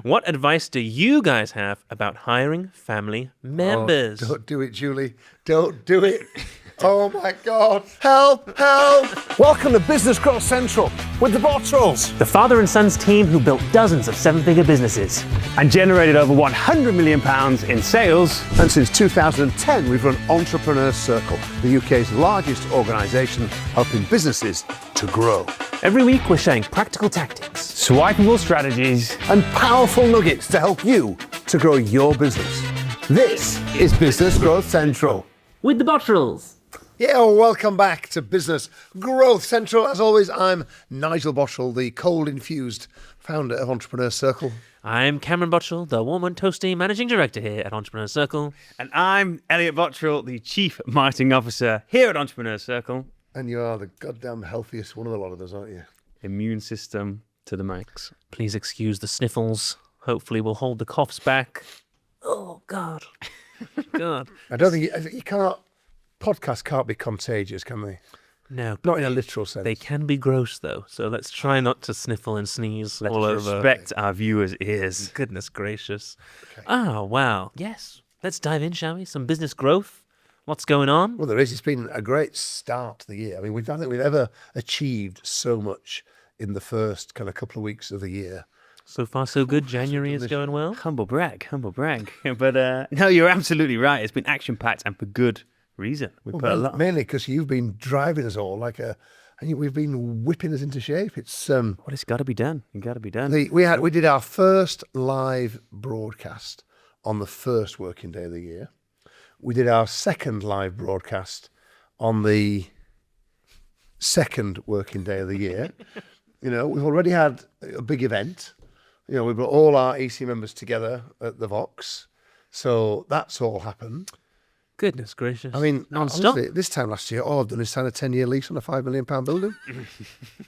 What advice do you guys have about hiring family members? Oh, don't do it, Julie. Don't do it. Oh my God. Help, help. Welcome to Business Growth Central with the Bottrells. The father and son's team who built dozens of seven-figure businesses. And generated over £100 million in sales. And since 2010, we've run Entrepreneur Circle, the UK's largest organisation helping businesses to grow. Every week we're sharing practical tactics, Swipeable strategies. And powerful nuggets to help you to grow your business. This is Business Growth Central. with the Bottrells. Yeah, well, welcome back to Business Growth Central. As always, I'm Nigel Bottrell, the cold-infused founder of Entrepreneur Circle. I'm Cameron Bottrell, the warm and toasty managing director here at Entrepreneur Circle. And I'm Elliott Bottrell, the Chief Marketing Officer here at Entrepreneur Circle. And you are the goddamn healthiest one of the lot of us, aren't you? Immune system to the max. Please excuse the sniffles. Hopefully we'll hold the coughs back. Oh, God. God. I don't think you can't. Podcasts can't be contagious, can they? No. Not in a literal sense. They can be gross, though, so let's try not to sniffle and sneeze Let's all over. respect our viewers' ears. Goodness gracious. Okay. Oh, wow. Yes. Let's dive in, shall we? Some business growth. What's going on? Well, there is. It's been a great start to the year. I mean, I don't think we've ever achieved so much in the first kind of couple of weeks of the year. So far, so good. January is going well. Humble brag. But no, you're absolutely right. It's been action-packed and for good reason. We put a lot. Mainly because you've been driving us all we've been whipping us into shape. It's Well, it's got to be done. It got to be done. we did our first live broadcast on the first working day of the year. We did our second live broadcast on the second working day of the year. You know, we've already had a big event. You know, we brought all our EC members together at the Vox. So that's all happened. Goodness gracious. I mean, non-stop. honestly, this time last year, all I've done is sign a 10-year lease on a £5 million building.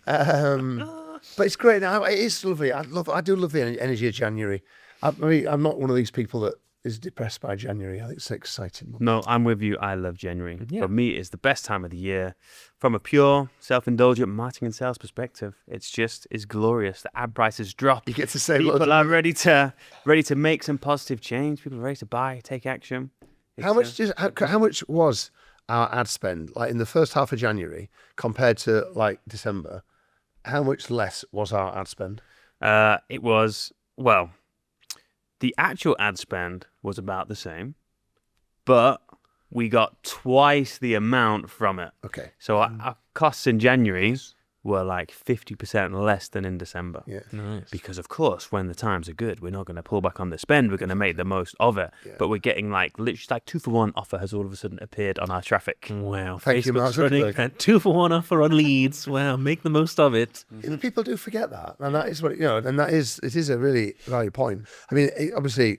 But it's great now. It is lovely. I do love the energy of January. I mean, I'm not one of these people that is depressed by January. I think it's an exciting month. No, I'm with you. I love January. Yeah. For me, it's the best time of the year. From a pure, self-indulgent marketing and sales perspective, it's glorious. The ad prices drop. You get to say People are ready to make some positive change. People are ready to buy, take action. How much was our ad spend like in the first half of January compared to like December? How much less was our ad spend? It was, well, the actual ad spend was about the same, but we got twice the amount from it. Okay. So our costs in January were like 50% less than in December. Yeah. Nice. Because, of course, when the times are good, we're not going to pull back on the spend. We're going to make the most of it. Yeah. But we're getting literally 2-for-1 offer has all of a sudden appeared on our traffic. Wow. Thank you, Mark Facebook's running Zuckerberg. a 2-for-1 offer on leads. Wow. Make the most of it. You know, people do forget that, and that is what it is a really valid point. I mean, obviously,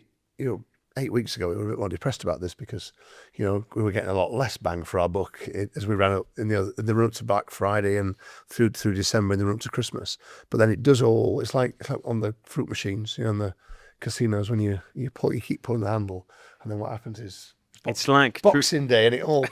8 weeks ago we were a bit more depressed about this because, we were getting a lot less bang for our buck as we ran up in the run up to Black Friday and through December in the run up to Christmas. But then it does all. It's like on the fruit machines, in the casinos when you keep pulling the handle, and then what happens is It's like Boxing Day, and it all.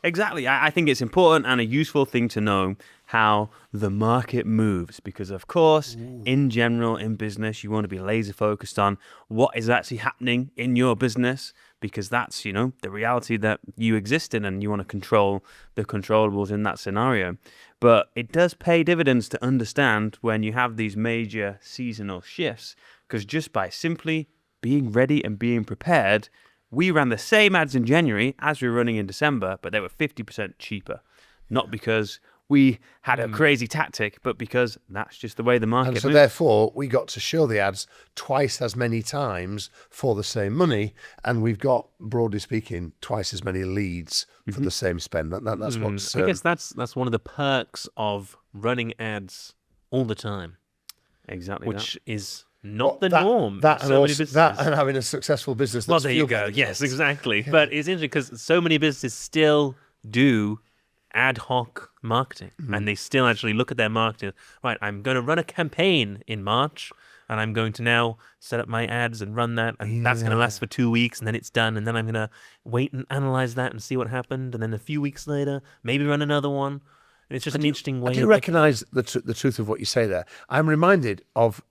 Exactly. I think it's important and a useful thing to know how the market moves because, of course, in general, in business, you want to be laser focused on what is actually happening in your business because that's, the reality that you exist in and you want to control the controllables in that scenario. But it does pay dividends to understand when you have these major seasonal shifts because just by simply being ready and being prepared, we ran the same ads in January as we were running in December, but they were 50% cheaper. Not because we had a crazy tactic, but because that's just the way the market And so moves. therefore, we got to show the ads twice as many times for the same money, and we've got, broadly speaking, twice as many leads for the same spend. That's what's. I guess that's one of the perks of running ads all the time, Exactly which that. is not the norm. That for and, so many also, businesses. that and having a successful business. Well, That's there you fueled go. by Yes, ads. exactly. But it's interesting because so many businesses still do ad hoc marketing, and they still actually look at their marketing. Right, I'm going to run a campaign in March, and I'm going to now set up my ads and run that, and that's going to last for 2 weeks, and then it's done, and then I'm going to wait and analyze that and see what happened, and then a few weeks later, maybe run another one. And it's just an interesting way. I do recognise the truth of what you say there. I'm reminded of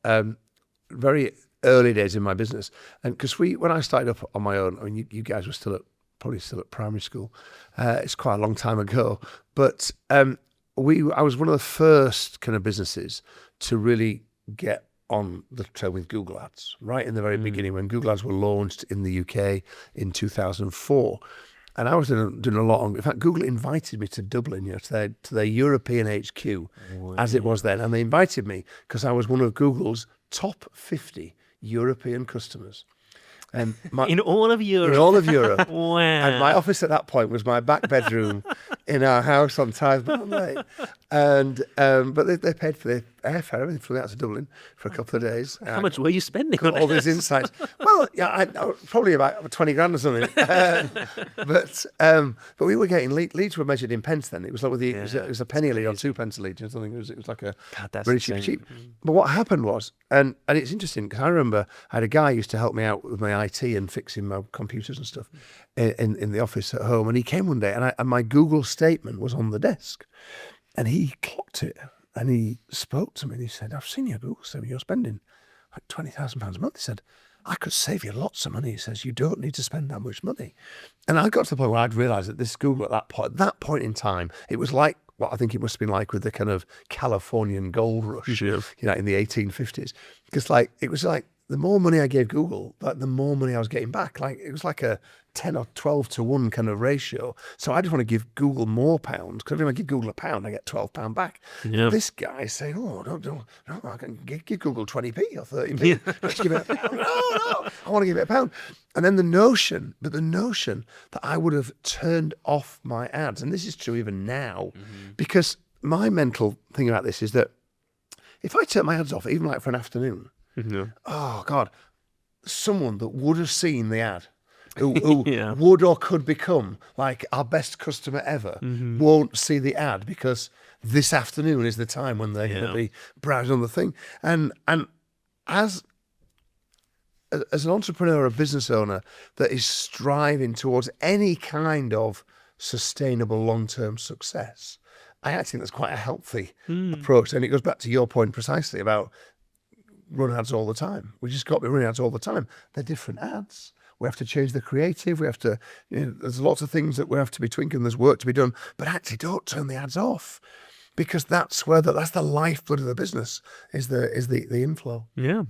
very early days in my business, and because when I started up on my own, I mean, you guys were probably still at primary school. It's quite a long time ago, but I was one of the first kind of businesses to really get on the trail with Google Ads, right in the very beginning when Google Ads were launched in the UK in 2004. And I was doing a lot on. In fact, Google invited me to Dublin, to their European HQ, as it was then, and they invited me because I was one of Google's top 50 European customers. And in all of Europe. In all of Europe. Wow. And my office at that point was my back bedroom in our house on Tynesbourne Lane. And but they paid for the airfare, everything, flew me out to Dublin for a couple of days. How much were you spending on all these insights? Well, yeah, probably about 20 grand or something. But we were getting leads were measured in pence then. It was like it was a penny a lead or 2 pence a lead or something. It was like a very cheap. But what happened was, and it's interesting because I remember I had a guy who used to help me out with my IT and fixing my computers and stuff in the office at home, and he came one day and my Google statement was on the desk, and he clocked it. And he spoke to me and he said, I've seen your Google statement, you're spending like £20,000 a month. He said, I could save you lots of money. He says, you don't need to spend that much money. And I got to the point where I'd realised that this Google at that point in time, it was like what I think it must have been like with the kind of Californian gold rush, in the 1850s. Because it was like the more money I gave Google, the more money I was getting back. Like it was like a 10 or 12 to 1 kind of ratio. So I just want to give Google more pounds, because every time I give Google £1, I get £12 back. Yep. This guy is saying, no, I can give Google 20p or 30p. Let's give it £1. No, I want to give it £1. And then the notion that I would have turned off my ads, and this is true even now, because my mental thing about this is that if I turn my ads off, even like for an afternoon, oh God, someone that would have seen the ad, who would or could become like our best customer ever, won't see the ad because this afternoon is the time when they're going to be browsing on the thing. And as an entrepreneur, a business owner that is striving towards any kind of sustainable long-term success, I actually think that's quite a healthy approach. And it goes back to your point precisely about run ads all the time. We just got to be running ads all the time. They're different ads. We have to change the creative. We have to, there's lots of things that we have to be tweaking. There's work to be done, but actually don't turn the ads off, because that's the lifeblood of the business is the inflow. Yeah.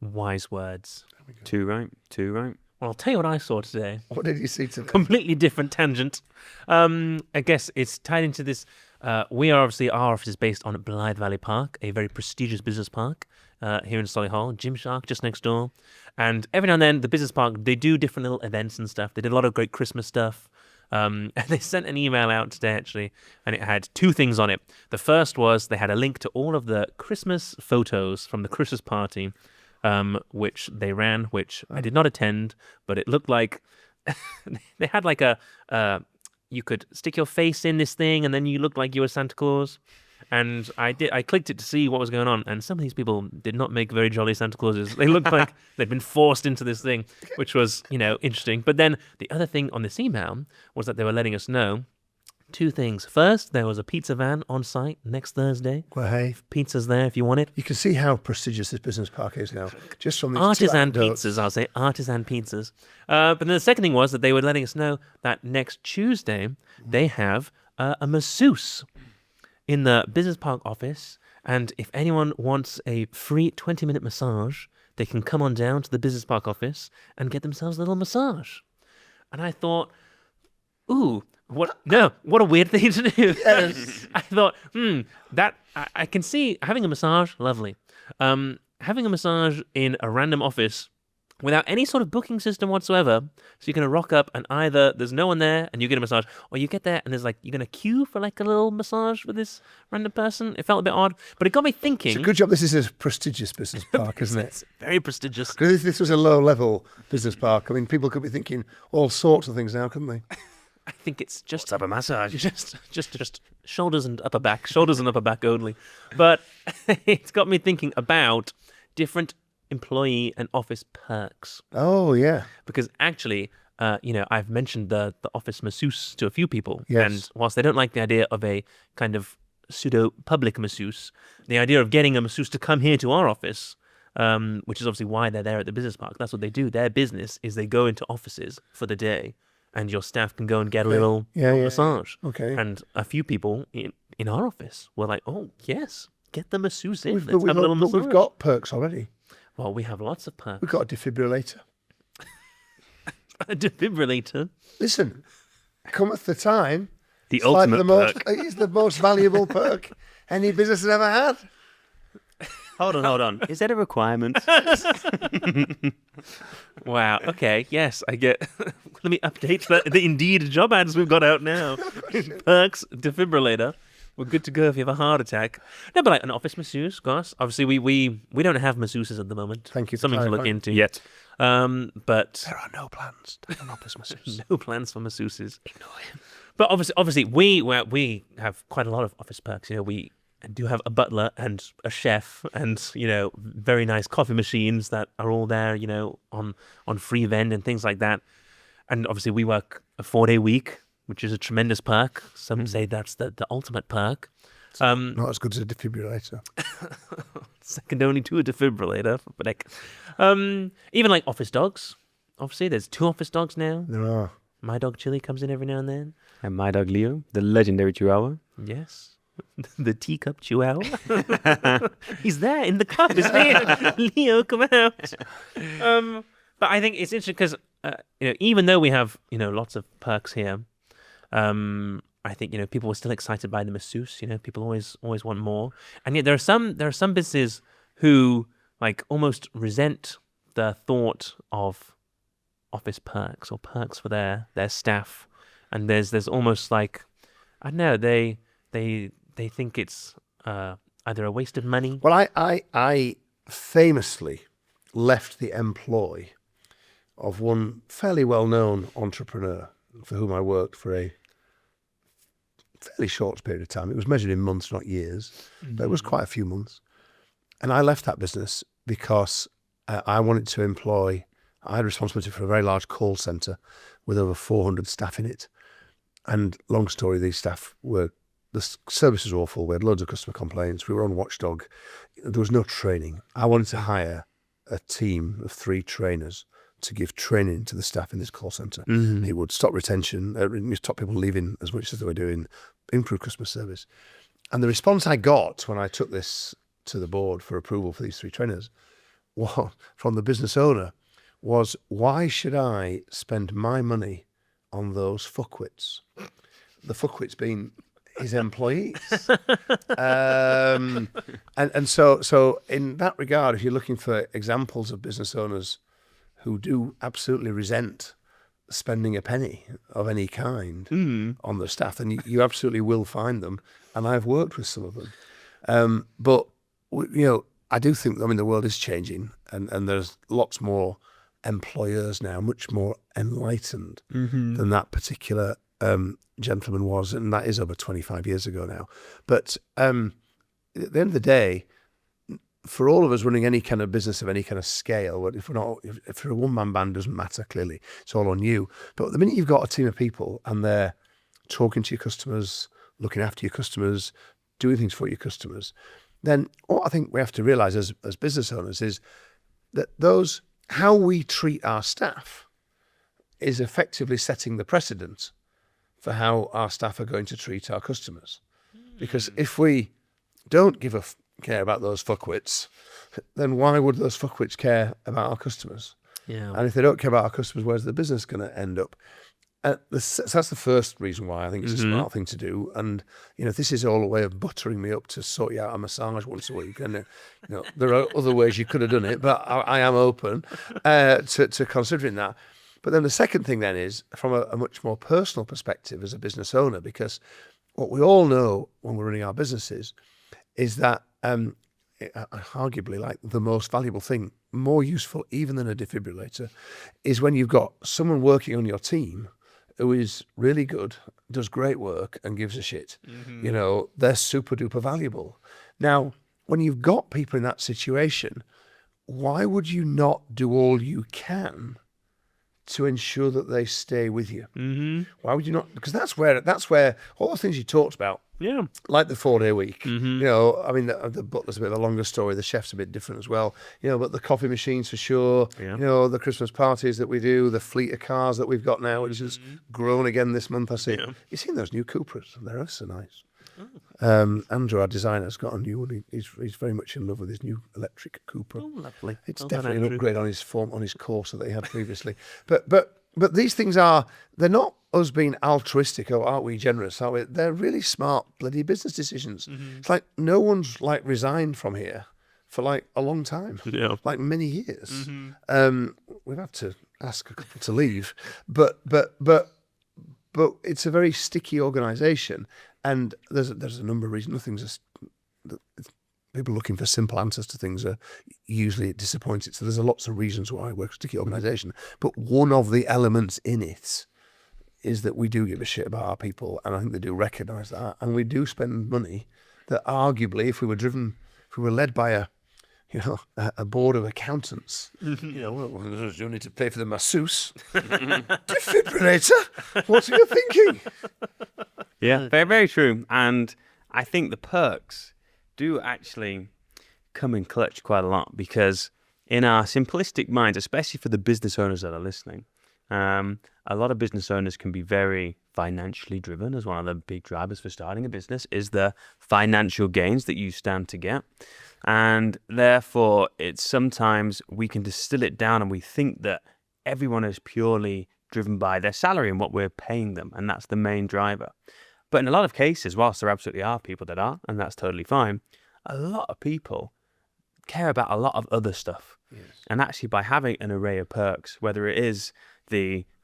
Wise words. Too right. Well, I'll tell you what I saw today. What did you see today? Completely different tangent. I guess it's tied into this. Our office is based on Blythe Valley Park, a very prestigious business park here in Solihull. Gymshark just next door. And every now and then, the business park, they do different little events and stuff. They did a lot of great Christmas stuff. And they sent an email out today, actually, and it had 2 things on it. The first was they had a link to all of the Christmas photos from the Christmas party, which they ran, which I did not attend, but it looked like they had like you could stick your face in this thing and then you looked like you were Santa Claus. And I clicked it to see what was going on, and some of these people did not make very jolly Santa Clauses. They looked like they'd been forced into this thing, which was, interesting. But then the other thing on this email was that they were letting us know 2 things. First, there was a pizza van on site next Thursday. Well, hey, pizza's there if you want it. You can see how prestigious this business park is now, just from these artisan pizzas. I'll say artisan pizzas. But then the second thing was that they were letting us know that next Tuesday they have a masseuse in the business park office, and if anyone wants a free 20-minute massage, they can come on down to the business park office and get themselves a little massage. And I thought, ooh, what a weird thing to do. Yes. I thought, that I can see having a massage, lovely. Having a massage in a random office without any sort of booking system whatsoever, so you're going to rock up and either there's no one there and you get a massage, or you get there and there's you're going to queue for a little massage with this random person. It felt a bit odd, but it got me thinking. It's a good job this is a prestigious business park, isn't it? It's very prestigious. Because if this was a low-level business park, I mean, people could be thinking all sorts of things now, couldn't they? I think it's just Let's have a massage. Just shoulders and upper back only. But it's got me thinking about different employee and office perks. Oh, yeah. Because actually, I've mentioned the office masseuse to a few people, Yes. and whilst they don't like the idea of a kind of pseudo public masseuse, the idea of getting a masseuse to come here to our office, which is obviously why they're there at the business park. That's what they do. Their business is they go into offices for the day, and your staff can go and get a little massage. Okay. And a few people in our office were like, "Oh yes, get the masseuse in. We've, Let's have a little massage." we've got perks already. Well, we have lots of perks. We've got a defibrillator. A defibrillator. Listen, cometh the time. The It's like ultimate the perk. It's the most valuable perk any business has ever had. Hold on. Is that a requirement? Wow. Okay. Yes, I get. Let me update the Indeed job ads we've got out now. Perks defibrillator. We're good to go if you have a heart attack. No, but like an office masseuse, gosh. Obviously, we don't have masseuses at the moment. Thank you for Something to look clarifying. into Yet. But There are no plans to have an office masseuse. no plans for masseuses. Ignore him. But obviously, we have quite a lot of office perks. We do have a butler and a chef, and very nice coffee machines that are all there. On free vend and things like that. And obviously, we work a 4-day week, which is a tremendous perk. Some say that's the ultimate perk. Not as good as a defibrillator. Second only to a defibrillator. But even like office dogs. Obviously, there's 2 office dogs now. There are. My dog Chili comes in every now and then. And my dog Leo, the legendary Chihuahua. Yes. The teacup chihuahua. He's there in the cup, isn't he? Leo, come out. But I think it's interesting because, even though we have, lots of perks here, I think, people are still excited by the masseuse. People always want more. And yet there are some businesses who like almost resent the thought of office perks or perks for their staff. And there's almost like, I don't know, they think it's either a waste of money. Well, I famously left the employ of one fairly well-known entrepreneur for whom I worked for a fairly short period of time. It was measured in months, not years, but it was quite a few months. And I left that business because I wanted to employ, I had responsibility for a very large call centre with over 400 staff in it. And long story, these staff the service was awful. We had loads of customer complaints. We were on Watchdog. There was no training. I wanted to hire a team of 3 trainers to give training to the staff in this call centre. It would stop retention, stop people leaving as much as they were doing, improve customer service. And the response I got when I took this to the board for approval for these 3 trainers from the business owner was, why should I spend my money on those fuckwits? The fuckwits being his employees. And so in that regard, if you're looking for examples of business owners who do absolutely resent spending a penny of any kind on the staff, then you absolutely will find them. And I've worked with some of them. But, I do think, the world is changing and there's lots more employers now, much more enlightened than that particular gentleman was. And that is over 25 years ago now. But at the end of the day, for all of us running any kind of business of any kind of scale, if you're a one-man band, doesn't matter, clearly. It's all on you. But the minute you've got a team of people and they're talking to your customers, looking after your customers, doing things for your customers, then what I think we have to realise as business owners is that how we treat our staff is effectively setting the precedent for how our staff are going to treat our customers. Because if we don't care about those fuckwits, then why would those fuckwits care about our customers? Yeah. And if they don't care about our customers, where's the business going to end up? So that's the first reason why I think it's a smart thing to do. And, if this is all a way of buttering me up to sort you out a massage once a week, and, there are other ways you could have done it, but I am open to considering that. But then the second thing then is from a much more personal perspective as a business owner, because what we all know when we're running our businesses is that arguably like the most valuable thing, more useful even than a defibrillator, is when you've got someone working on your team who is really good, does great work and gives a shit. They're super duper valuable. Now, when you've got people in that situation, why would you not do all you can to ensure that they stay with you. Mm-hmm. Why would you not? Because that's where all the things you talked about, Yeah. like the 4-day week. You know, I mean, the butler's a bit of a longer story. The chef's a bit different as well. You know, but the coffee machines for sure. Yeah. You know, the Christmas parties that we do, the fleet of cars that we've got now, which has grown again this month. I see. Yeah. You've seen those new Cupras? They're so nice. Andrew, our designer, has got a new one. He's very much in love with his new electric Cupra. Oh, lovely. It's Well done, definitely an Andrew. upgrade on his form, on his course that he had previously. But these things they're not us being altruistic or aren't we generous, are we? They're really smart bloody business decisions. It's like no one's like resigned from here for like a long time, Yeah. like many years. We've had to ask a couple to leave, but it's a very sticky organisation, and there's a number of reasons. People looking for simple answers to things are usually disappointed. So there's lots of reasons why we're a sticky organisation. But one of the elements in it is that we do give a shit about our people, and I think they do recognise that. And we do spend money that arguably, if we were led by a board of accountants, you need to pay for the masseuse, defibrillator. What are you thinking? Yeah, very, very true. And I think the perks do actually come in clutch quite a lot, because in our simplistic minds, especially for the business owners that are listening, a lot of business owners can be very financially driven. As one of the big drivers for starting a business is the financial gains that you stand to get. And therefore, it's sometimes we can distill it down and we think that everyone is purely driven by their salary and what we're paying them, and that's the main driver. But in a lot of cases, whilst there absolutely are people that are, and that's totally fine, a lot of people care about a lot of other stuff. Yes. And actually, by having an array of perks, whether it is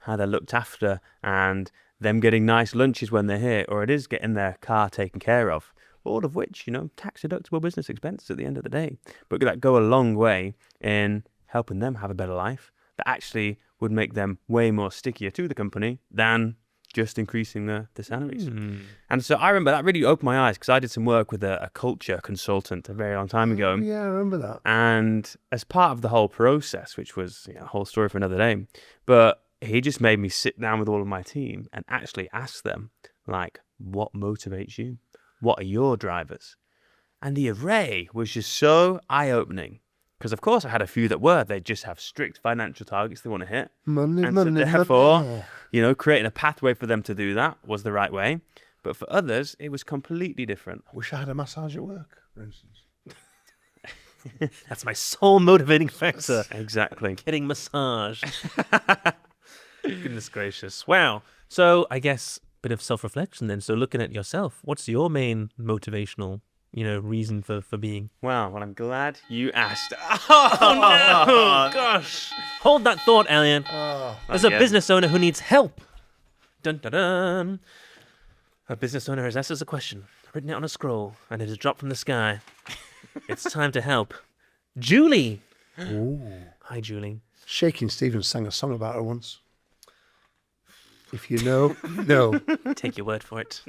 how they're looked after and them getting nice lunches when they're here, or it is getting their car taken care of, all of which, tax deductible business expenses at the end of the day, but that go a long way in helping them have a better life, that actually would make them way more stickier to the company than just increasing the salaries. And so I remember that really opened my eyes, because I did some work with a culture consultant a very long time ago. Yeah, I remember that. And as part of the whole process, which was a whole story for another day, but he just made me sit down with all of my team and actually ask them, like, what motivates you? What are your drivers? And the array was just so eye-opening. Because, of course, I had a few that they just have strict financial targets they want to hit. Money, And money, so therefore, money. creating a pathway for them to do that was the right way. But for others, it was completely different. Wish I had a massage at work, for instance. That's my sole motivating factor. Exactly. Getting massaged. Goodness gracious. Wow. So I guess a bit of self-reflection then. So looking at yourself, what's your main motivational, reason for being? Wow, well, I'm glad you asked. Oh, gosh. Hold that thought, Elliott. There's a yet. business owner who needs help. Dun, dun, dun. A business owner has asked us a question, written it on a scroll, and it has dropped from the sky. It's time to help. Julie. Ooh. Hi, Julie. Shaking Stevens sang a song about her once. If you know, no. Take your word for it.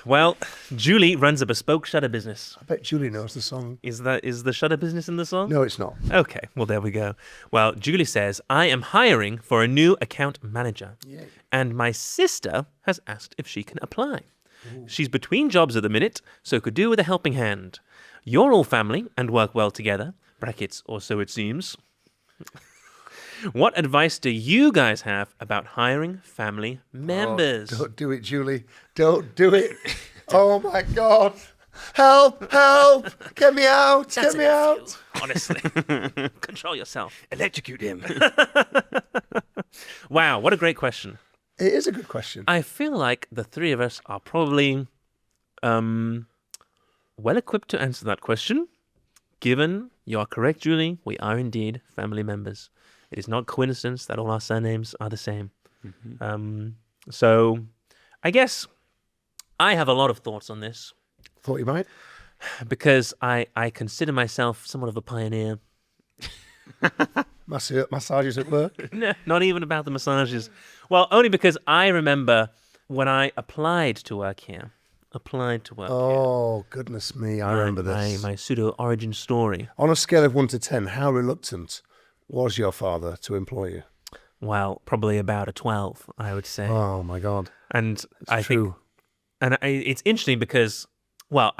Well, Julie runs a bespoke shutter business. I bet Julie knows the song. Is the shutter business in the song? No, it's not. Okay, well, there we go. Well, Julie says, I am hiring for a new account manager. Yay. And my sister has asked if she can apply. She's between jobs at the minute, so could do with a helping hand. You're all family and work well together. Brackets, or so it seems. What advice do you guys have about hiring family members? Oh, don't do it, Julie. Don't do it. Oh, my God. Help, help. Get me out. That's Get me a out. few, honestly. Control yourself. Electrocute him. Wow, what a great question. It is a good question. I feel like the three of us are probably well equipped to answer that question. Given you are correct, Julie, we are indeed family members. It is not coincidence that all our surnames are the same. Mm-hmm. So I guess I have a lot of thoughts on this Thought you might. because I consider myself somewhat of a pioneer. Massages at work. No, not even about the massages. Well, only because I remember when I applied to work here. Oh, goodness me. I remember this. My pseudo origin story. On a scale of 1 to 10, how reluctant was your father to employ you? Well, probably about a 12, I would say. Oh my God. And I True. think, it's interesting because, well,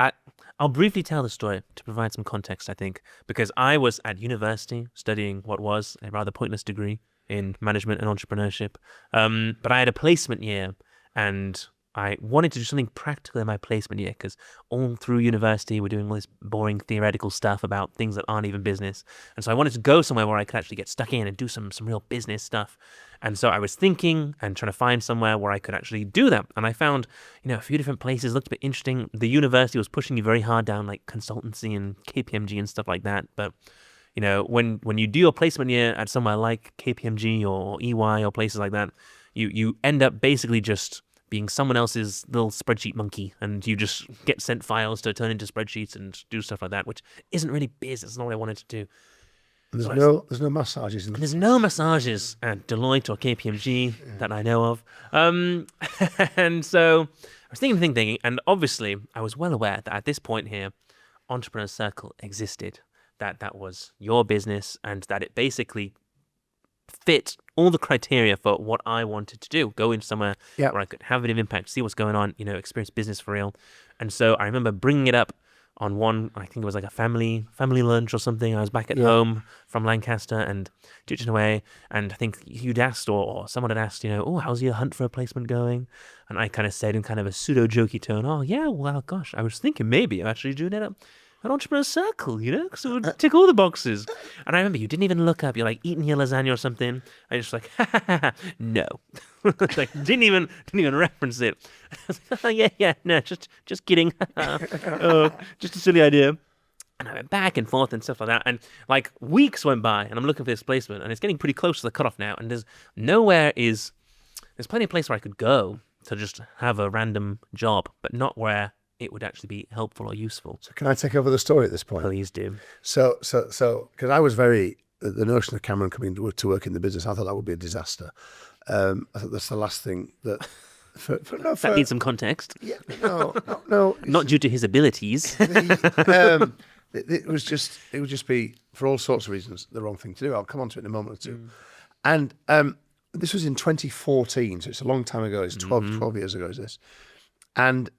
I'll briefly tell the story to provide some context, I think, because I was at university studying what was a rather pointless degree in management and entrepreneurship. But I had a placement year, and I wanted to do something practical in my placement year because all through university we're doing all this boring theoretical stuff about things that aren't even business. And so I wanted to go somewhere where I could actually get stuck in and do some real business stuff. And so I was thinking and trying to find somewhere where I could actually do that. And I found, a few different places, looked a bit interesting. The university was pushing you very hard down like consultancy and KPMG and stuff like that. But when you do your placement year at somewhere like KPMG or EY or places like that, you end up basically just being someone else's little spreadsheet monkey, and you just get sent files to turn into spreadsheets and do stuff like that, which isn't really business. It's not what I wanted to do. There's no massages in There's no massages at Deloitte or KPMG that I know of. And so I was thinking, and obviously I was well aware that at this point here, Entrepreneur Circle existed, that was your business, and that it basically fit all the criteria for what I wanted to do. Go in somewhere where I could have a bit of impact, see what's going on, experience business for real. And so I remember bringing it up on one, I think it was like a family lunch or something. I was back at home from Lancaster and teaching away, and I think you'd asked or someone had asked, oh, how's your hunt for a placement going? And I kind of said in kind of a pseudo-jokey tone, oh, yeah, well, gosh, I was thinking maybe I'm actually doing it at an Entrepreneur Circle, because it would tick all the boxes. And I remember you didn't even look up. You're like eating your lasagna or something. I just like, no. Like didn't even reference it. No, just kidding. Oh, just a silly idea. And I went back and forth and stuff like that. And like weeks went by, and I'm looking for this placement, and it's getting pretty close to the cutoff now. And there's plenty of places where I could go to just have a random job, but not where it would actually be helpful or useful. So can I take over the story at this point? Please do. So, because I was the notion of Cameron coming to work in the business, I thought that would be a disaster. I thought that's the last thing that. That needs some context. Yeah, no. Not due to his abilities. It would just be, for all sorts of reasons, the wrong thing to do. I'll come on to it in a moment or two. And this was in 2014, so it's a long time ago. It's 12 years ago, is this? And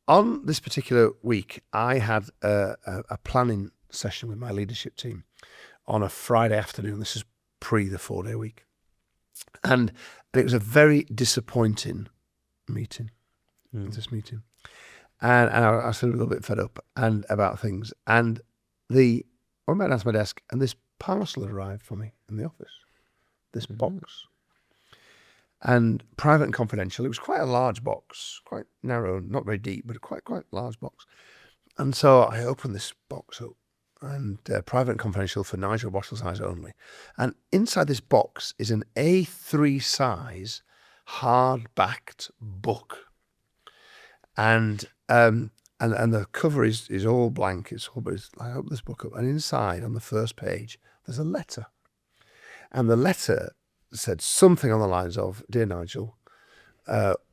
on this particular week, I had a planning session with my leadership team on a Friday afternoon. This is pre the 4-day week. And it was a very disappointing meeting, this meeting. And I was feeling a little bit fed up and about things. And I went down to my desk, and this parcel had arrived for me in the office, this box. And private and confidential. It was quite a large box, quite narrow, not very deep, but quite large box. And so I opened this box up, and private and confidential for Nigel, Bottle's Eyes Only. And inside this box is an A3 size hard-backed book. And the cover is all blank. I opened this book up, and inside on the first page there's a letter, and the letter said something on the lines of, "Dear Nigel,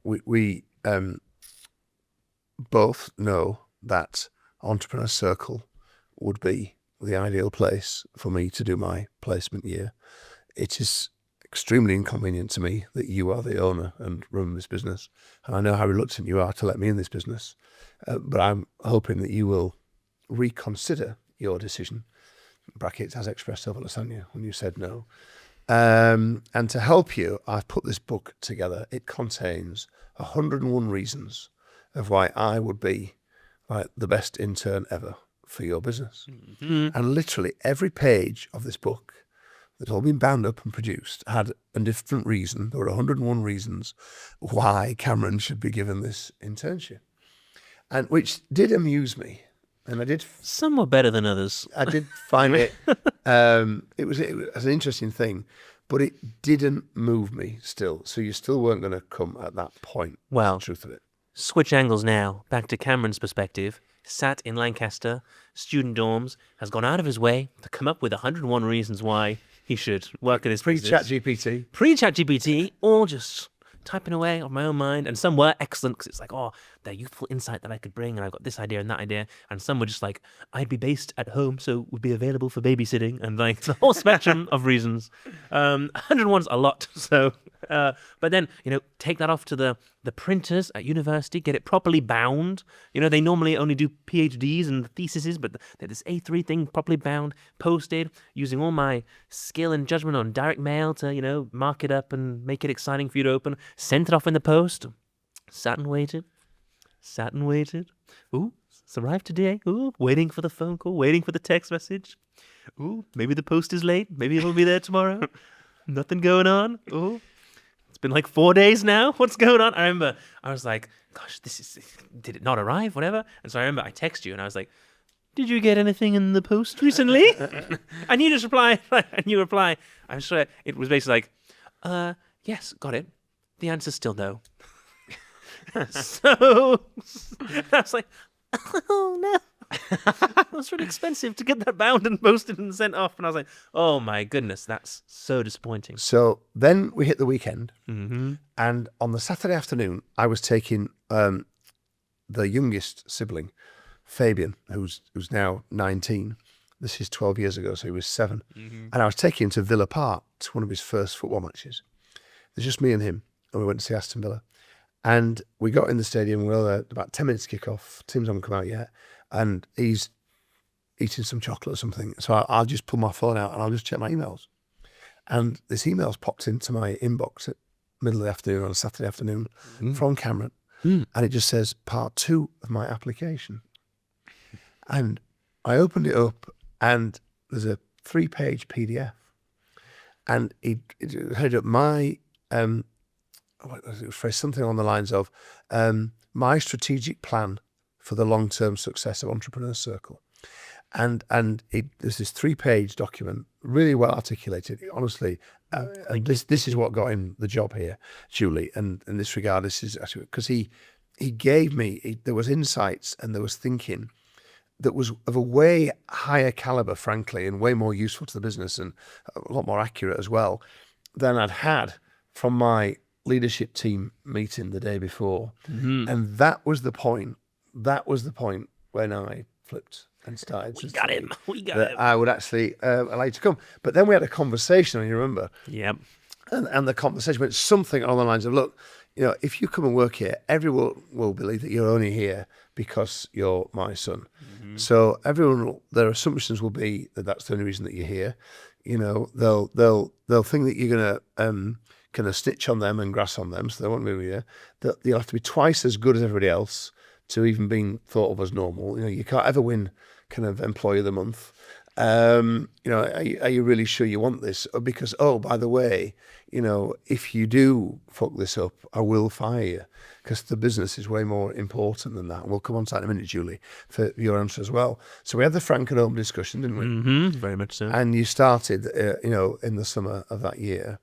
we both know that Entrepreneur Circle would be the ideal place for me to do my placement year. It is extremely inconvenient to me that you are the owner and run this business, and I know how reluctant you are to let me in this business, but I'm hoping that you will reconsider your decision," brackets, as expressed over lasagna, when you said no. And to help you, I've put this book together. It contains 101 reasons of why I would be like the best intern ever for your business. And literally every page of this book that's all been bound up and produced had a different reason. There were 101 reasons why Cameron should be given this internship, and which did amuse me. And I did. Some were better than others. I did find it. It was an interesting thing, but it didn't move me still. So you still weren't going to come at that point. Well, the truth of it. Switch angles now. Back to Cameron's perspective. Sat in Lancaster, student dorms, has gone out of his way to come up with 101 reasons why he should work at this business. Pre-ChatGPT. Pre-ChatGPT, or just typing away on my own mind, and some were excellent because it's like, oh, they're youthful insight that I could bring, and I've got this idea and that idea, and some were just like, I'd be based at home, so would be available for babysitting, and like the whole spectrum of reasons. 101's a lot, so. But then, take that off to the printers at university, get it properly bound. They normally only do PhDs and theses, but this A3 thing properly bound, posted, using all my skill and judgment on direct mail to, mark it up and make it exciting for you to open. Sent it off in the post. Sat and waited. Ooh, it's arrived today. Ooh, waiting for the phone call, waiting for the text message. Ooh, maybe the post is late. Maybe it'll be there tomorrow. Nothing going on. Ooh. It's been like 4 days now. What's going on? I remember I was like, gosh, did it not arrive? Whatever. And so I remember I texted you and I was like, did you get anything in the post recently? And you just reply, and you reply. I'm sure it was basically like, yes, got it. The answer's still no. So I was like, oh no. It was really expensive to get that bound and posted and sent off. And I was like, oh my goodness, that's so disappointing. So then we hit the weekend. Mm-hmm. And on the Saturday afternoon, I was taking the youngest sibling, Fabian, who's now 19. This is 12 years ago, so he was 7. Mm-hmm. And I was taking him to Villa Park to one of his first football matches. There's just me and him, and we went to see Aston Villa. And we got in the stadium, we were there about 10 minutes to kick off. Teams haven't come out yet. And he's eating some chocolate or something. So I'll just pull my phone out and I'll just check my emails. And this email's popped into my inbox at middle of the afternoon on a Saturday afternoon from Cameron. And it just says, part 2 of my application. And I opened it up and there's a 3-page PDF. And it headed up my, it was phrased something along the lines of, my strategic plan for the long-term success of Entrepreneur Circle. And there's this 3-page document, really well articulated. Honestly, this is what got him the job here, Julie. And in this regard, this is actually because he gave me, there was insights and there was thinking that was of a way higher caliber, frankly, and way more useful to the business and a lot more accurate as well than I'd had from my leadership team meeting the day before. Mm-hmm. And that was the point when I flipped and started. We got him. I would actually allow you to come. But then we had a conversation, and you remember? Yep. And the conversation went something along the lines of, look, if you come and work here, everyone will believe that you're only here because you're my son. Mm-hmm. So their assumptions will be that that's the only reason that you're here. They'll think that you're going to kind of snitch on them and grass on them, so they won't move here. That you'll have to be twice as good as everybody else to even being thought of as normal. You can't ever win kind of employee of the month. Are you really sure you want this? Or because, oh, by the way, if you do fuck this up, I will fire you because the business is way more important than that. And we'll come on to that in a minute, Julie, for your answer as well. So we had the frank and open discussion, didn't we? Mm-hmm. Very much so. And you started, in the summer of that year,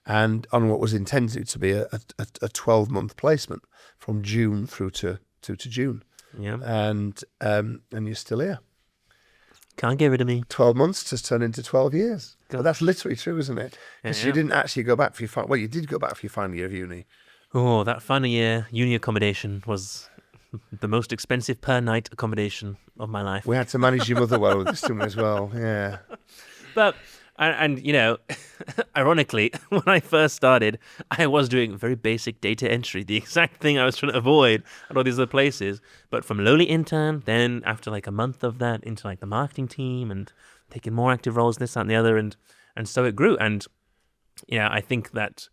and on what was intended to be a 12-month placement from June through to June. Yeah. And you're still here. Can't get rid of me. 12 months has turned into 12 years. But that's literally true, isn't it? Because you didn't actually go back for your final... Well, you did go back for your final year of uni. Oh, that final year uni accommodation was the most expensive per night accommodation of my life. We had to manage your mother well with this, didn't we, as well? Yeah. But... And ironically, when I first started, I was doing very basic data entry, the exact thing I was trying to avoid at all these other places. But from lowly intern, then after like a month of that, into like the marketing team and taking more active roles, this, that, and the other. And so it grew. And I think that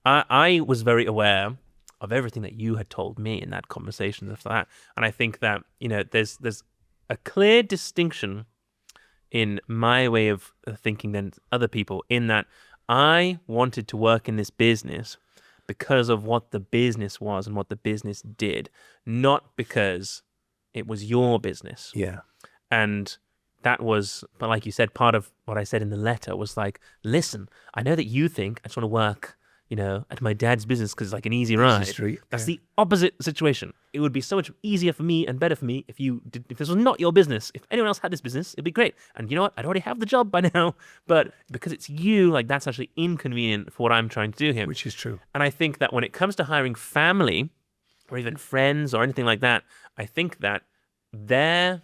I was very aware of everything that you had told me in that conversation after that. And I think that, there's a clear distinction in my way of thinking than other people, in that I wanted to work in this business because of what the business was and what the business did, not because it was your business. Yeah. And that was, but like you said, part of what I said in the letter was like, listen, I know that you think I just want to work at my dad's business because it's like an easy ride. street, That's yeah. the opposite situation. It would be so much easier for me and better for me if if this was not your business. If anyone else had this business, it'd be great. And you know what? I'd already have the job by now. But because it's you, like that's actually inconvenient for what I'm trying to do here. Which is true. And I think that when it comes to hiring family or even friends or anything like that, I think that their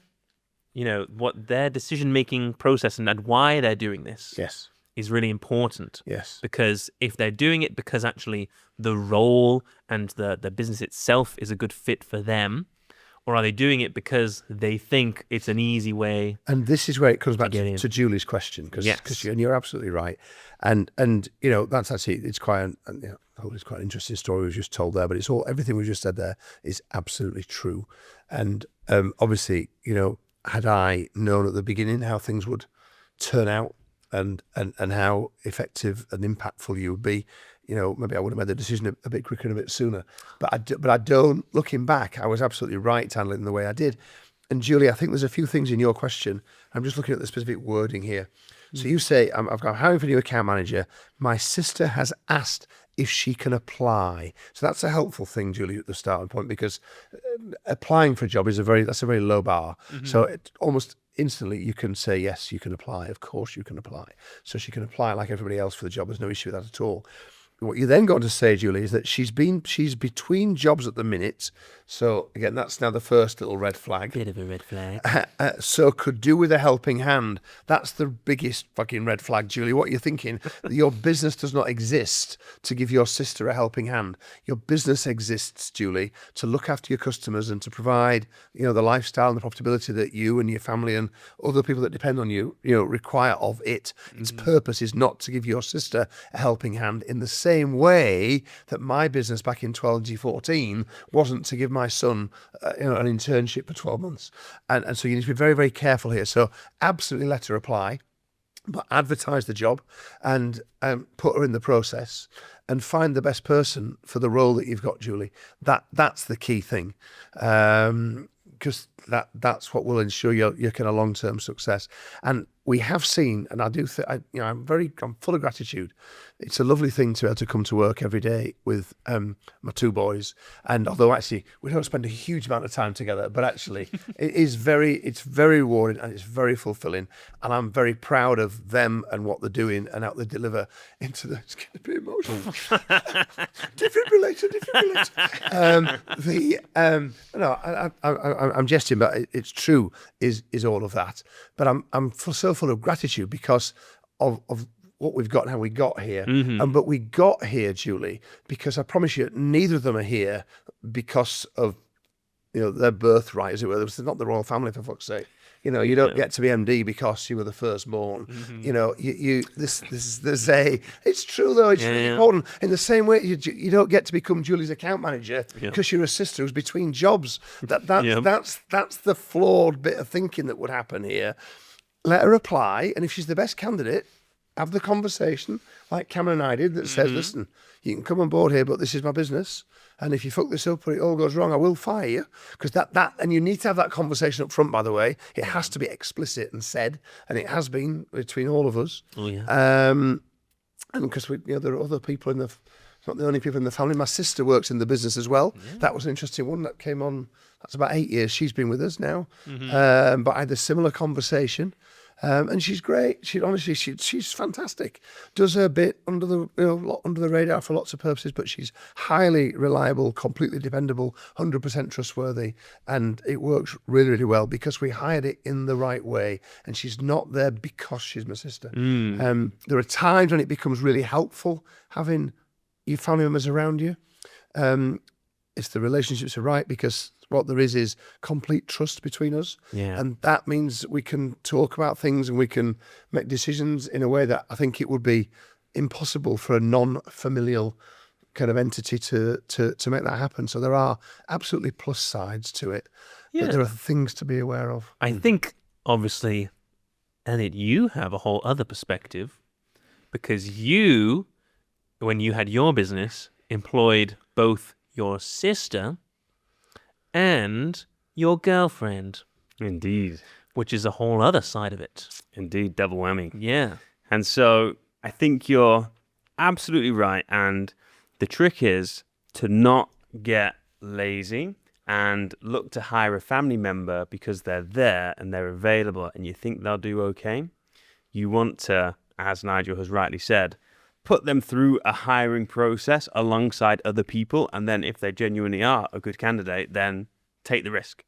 decision-making process and why they're doing this Yes. is really important. Yes. Because if they're doing it because actually the role and the business itself is a good fit for them, or are they doing it because they think it's an easy way? And this is where it comes back get in. to Julie's question, because Yes. you're absolutely right. And that's actually, it's quite it's quite an interesting story we've just told there, but it's everything we just said there is absolutely true. And obviously, had I known at the beginning how things would turn out and how effective and impactful you would be, maybe I would have made the decision a bit quicker and a bit sooner. But I don't, looking back, I was absolutely right to handle it in the way I did. And Julie, I think there's a few things in your question. I'm just looking at the specific wording here. So you say, I've got hiring for a new account manager. My sister has asked if she can apply. So that's a helpful thing, Julie, at the starting point, because applying for a job is a very low bar. So it almost instantly you can say, yes, you can apply. Of course you can apply. So she can apply like everybody else for the job. There's no issue with that at all. What you then got to say, Julie, is that she's between jobs at the minute. So again, that's now the first little red flag. Bit of a red flag. So could do with a helping hand. That's the biggest fucking red flag, Julie. What you're thinking, your business does not exist to give your sister a helping hand. Your business exists, Julie, to look after your customers and to provide, the lifestyle and the profitability that you and your family and other people that depend on you, require of it. Its purpose is not to give your sister a helping hand in the same way that my business back in 2014 wasn't to give my son an internship for 12 months. And so you need to be very, very careful here. So absolutely let her apply, but advertise the job and put her in the process and find the best person for the role that you've got, Julie. That's the key thing. Because that's what will ensure your kind of long-term success. And we have seen, and I do think, I'm full of gratitude. It's a lovely thing to be able to come to work every day with my two boys. And although actually we don't spend a huge amount of time together, but actually it's very rewarding and it's very fulfilling. And I'm very proud of them and what they're doing and how they deliver into the. It's getting a bit emotional. Defibrillator. I'm jesting, but it's true. Is all of that. But I'm so full of gratitude because of what we've got and how we got here. But we got here, Julie, because I promise you, neither of them are here because of their birthright, as it were. It's not the royal family, for fuck's sake. You don't get to be MD because you were the firstborn. It's true though. It's really important. In the same way, you don't get to become Julie's account manager because you're a sister who's between jobs. That's the flawed bit of thinking that would happen here. Let her apply, and if she's the best candidate, have the conversation like Cameron and I did that says, listen, you can come on board here, but this is my business. And if you fuck this up or it all goes wrong, I will fire you. Because and you need to have that conversation up front, by the way. It has to be explicit and said, and it has been between all of us. Oh, yeah. And because there are other people it's not the only people in the family. My sister works in the business as well. Yeah. That was an interesting one that came on. That's about 8 years. She's been with us now. But I had a similar conversation. And she's great. She's fantastic. Does her bit under the radar for lots of purposes, but she's highly reliable, completely dependable, 100% trustworthy, and it works really, really well because we hired it in the right way. And she's not there because she's my sister. There are times when it becomes really helpful having your family members around you. If the relationships are right, because what there is complete trust between us. Yeah. And that means we can talk about things and we can make decisions in a way that I think it would be impossible for a non-familial kind of entity to make that happen. So there are absolutely plus sides to it. But there are things to be aware of. I think, obviously, Elliott, you have a whole other perspective because you, when you had your business, employed both your sister and your girlfriend. Indeed. Which is a whole other side of it. Indeed, double whammy. Yeah. And so I think your absolutely right. And the trick is to not get lazy and look to hire a family member because they're there and they're available and you think they'll do okay. You want to, as Nigel has rightly said, put them through a hiring process alongside other people. And then if they genuinely are a good candidate, then take the risk.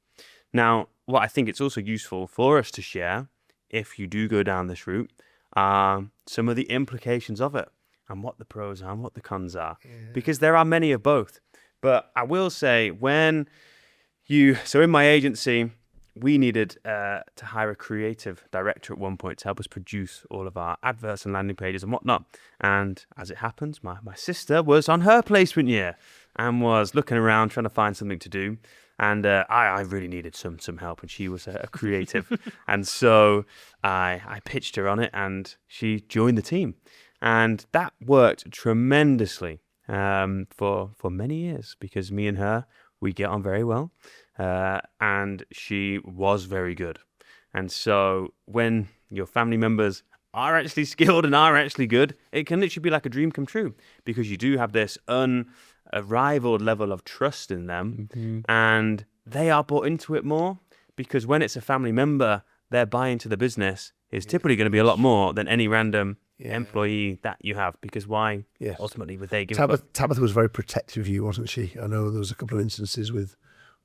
Now, what I think it's also useful for us to share, if you do go down this route, are some of the implications of it and what the pros are and what the cons are. Because there are many of both. But I will say so in my agency, we needed to hire a creative director at one point to help us produce all of our adverts and landing pages and whatnot. And as it happens, my sister was on her placement year and was looking around trying to find something to do. And I really needed some help, and she was a creative. And so I pitched her on it, and she joined the team. And that worked tremendously for many years because me and her, we get on very well. And she was very good. And so when your family members are actually skilled and are actually good, it can literally be like a dream come true because you do have this unrivaled level of trust in them, and they are bought into it more because when it's a family member, their buy into the business is typically going to be a lot more than any random employee that you have, because why ultimately would they give Tabitha was very protective of you, wasn't she? I know there was a couple of instances with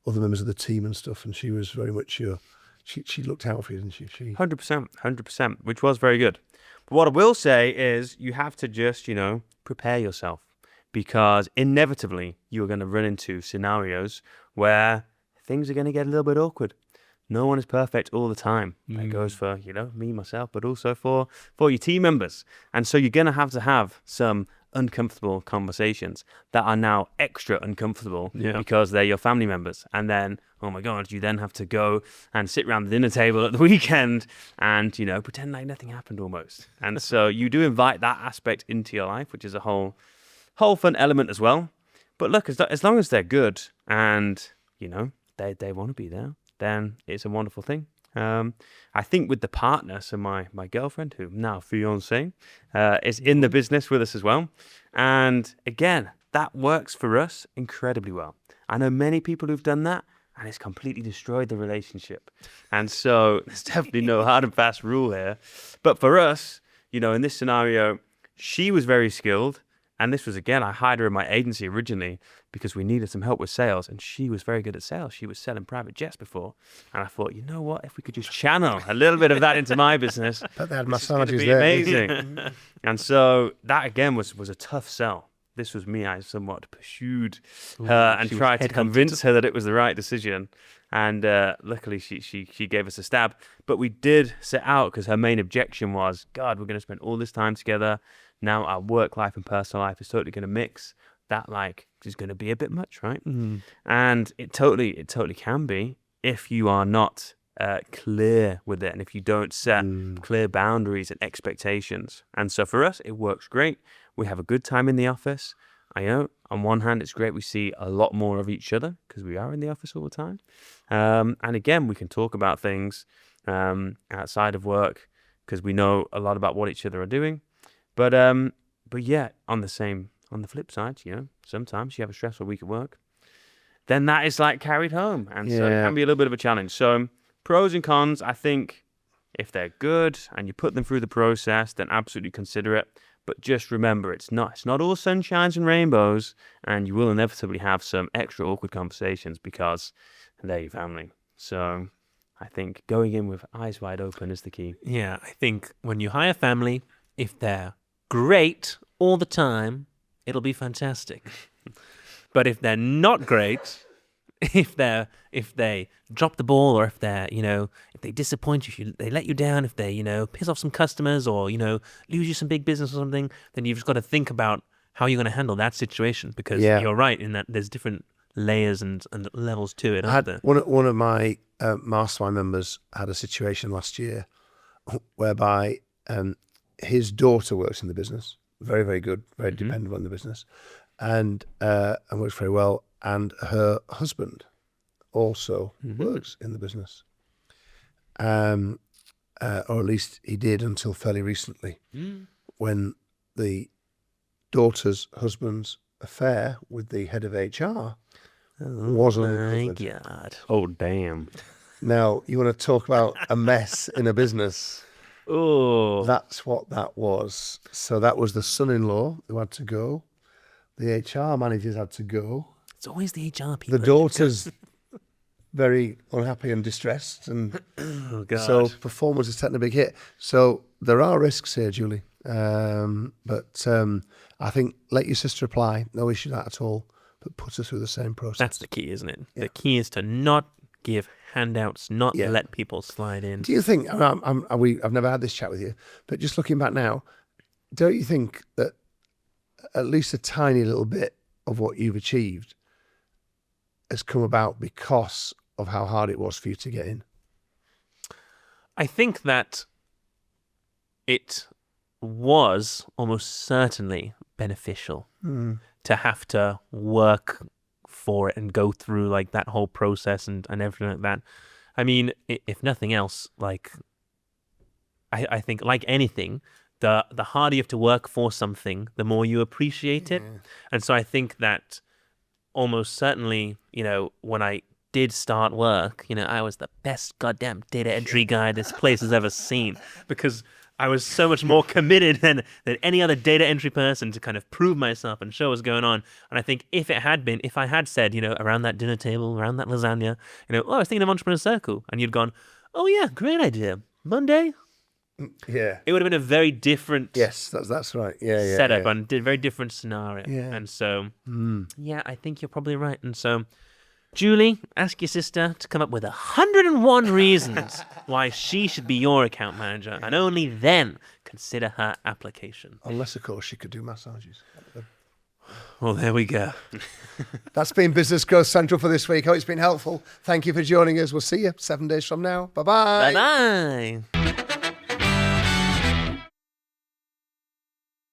other members of the team and stuff, and she was very much she looked out for you, didn't she? 100%, which was very good. But what I will say is you have to just, prepare yourself, because inevitably you're going to run into scenarios where things are going to get a little bit awkward. No one is perfect all the time. That goes for, me, myself, but also for your team members. And so you're going to have some uncomfortable conversations that are now extra uncomfortable because they're your family members. And then, oh my God, you then have to go and sit around the dinner table at the weekend and, pretend like nothing happened almost. And so you do invite that aspect into your life, which is a whole fun element as well. But look, as long as they're good and, they want to be there, then it's a wonderful thing. I think with the partner, so my girlfriend, who now fiance, is in the business with us as well. And again, that works for us incredibly well. I know many people who've done that and it's completely destroyed the relationship. And so there's definitely no hard and fast rule here. But for us, in this scenario, she was very skilled. And this was, again, I hired her in my agency originally because we needed some help with sales. And she was very good at sales. She was selling private jets before. And I thought, you know what? If we could just channel a little bit of that into my business, But they had this is gonna massages be there. amazing. And so that, again, was a tough sell. This was me. I somewhat pursued her and tried to convince her that it was the right decision. And luckily, she gave us a stab. But we did set out because her main objection was, God, we're going to spend all this time together. Now our work life and personal life is totally going to mix. That is going to be a bit much, right? And it totally can be if you are not clear with it and if you don't set clear boundaries and expectations. And so for us, it works great. We have a good time in the office. I know on one hand, it's great. We see a lot more of each other because we are in the office all the time. And again, we can talk about things outside of work because we know a lot about what each other are doing. But yeah, on the flip side, sometimes you have a stressful week at work, then that is carried home. And so it can be a little bit of a challenge. So pros and cons, I think if they're good and you put them through the process, then absolutely consider it. But just remember, it's not all sunshines and rainbows, and you will inevitably have some extra awkward conversations because they're your family. So I think going in with eyes wide open is the key. Yeah, I think when you hire family, if they're great all the time, it'll be fantastic. But if they're not great, if they drop the ball, or if they're, if they disappoint you, if they let you down, if they, piss off some customers, or, lose you some big business or something, then you've just got to think about how you're going to handle that situation, because you're right in that there's different layers and levels to it. I had one of my mastermind members had a situation last year whereby his daughter works in the business, very, very good, very dependable in the business, and works very well. And her husband also works in the business, or at least he did until fairly recently, when the daughter's husband's affair with the head of HR was My uncovered. God. Oh, damn. Now, you want to talk about a mess in a business? Oh. That's what that was. So that was the son-in-law who had to go. The HR managers had to go. It's always the HR people. The daughter's very unhappy and distressed, and Oh, God. so performance is taking a big hit. So there are risks here, Julie. But I think let your sister apply. No issue with that at all. But put her through the same process. That's the key, isn't it? Yeah. The key is to not give handouts, not Yeah. let people slide in. Do you think? I've never had this chat with you, but just looking back now, don't you think that at least a tiny little bit of what you've achieved has come about because of how hard it was for you to get in? I think that it was almost certainly beneficial to have to work for it and go through like that whole process and everything like that. I mean, if nothing else, like I think like anything, the harder you have to work for something, the more you appreciate it. And so I think that almost certainly, you know, when I did start work, you know, I was the best goddamn data entry guy this place has ever seen, because I was so much more committed than any other data entry person to kind of prove myself and show what's going on. And I think if I had said, you know, around that dinner table, around that lasagna, you know, oh, I was thinking of Entrepreneur Circle, and you'd gone, oh yeah, great idea, Monday, Yeah. it would have been a very different Yes, that's right. Yeah. setup Yeah. and a very different scenario. Yeah. And so, yeah, I think you're probably right. And so, Julie, ask your sister to come up with 101 reasons why she should be your account manager, and only then consider her application. Unless, of course, she could do massages. Well, there we go. That's been Business Growth Central for this week. Hope it's been helpful. Thank you for joining us. We'll see you 7 days from now. Bye-bye. Bye-bye.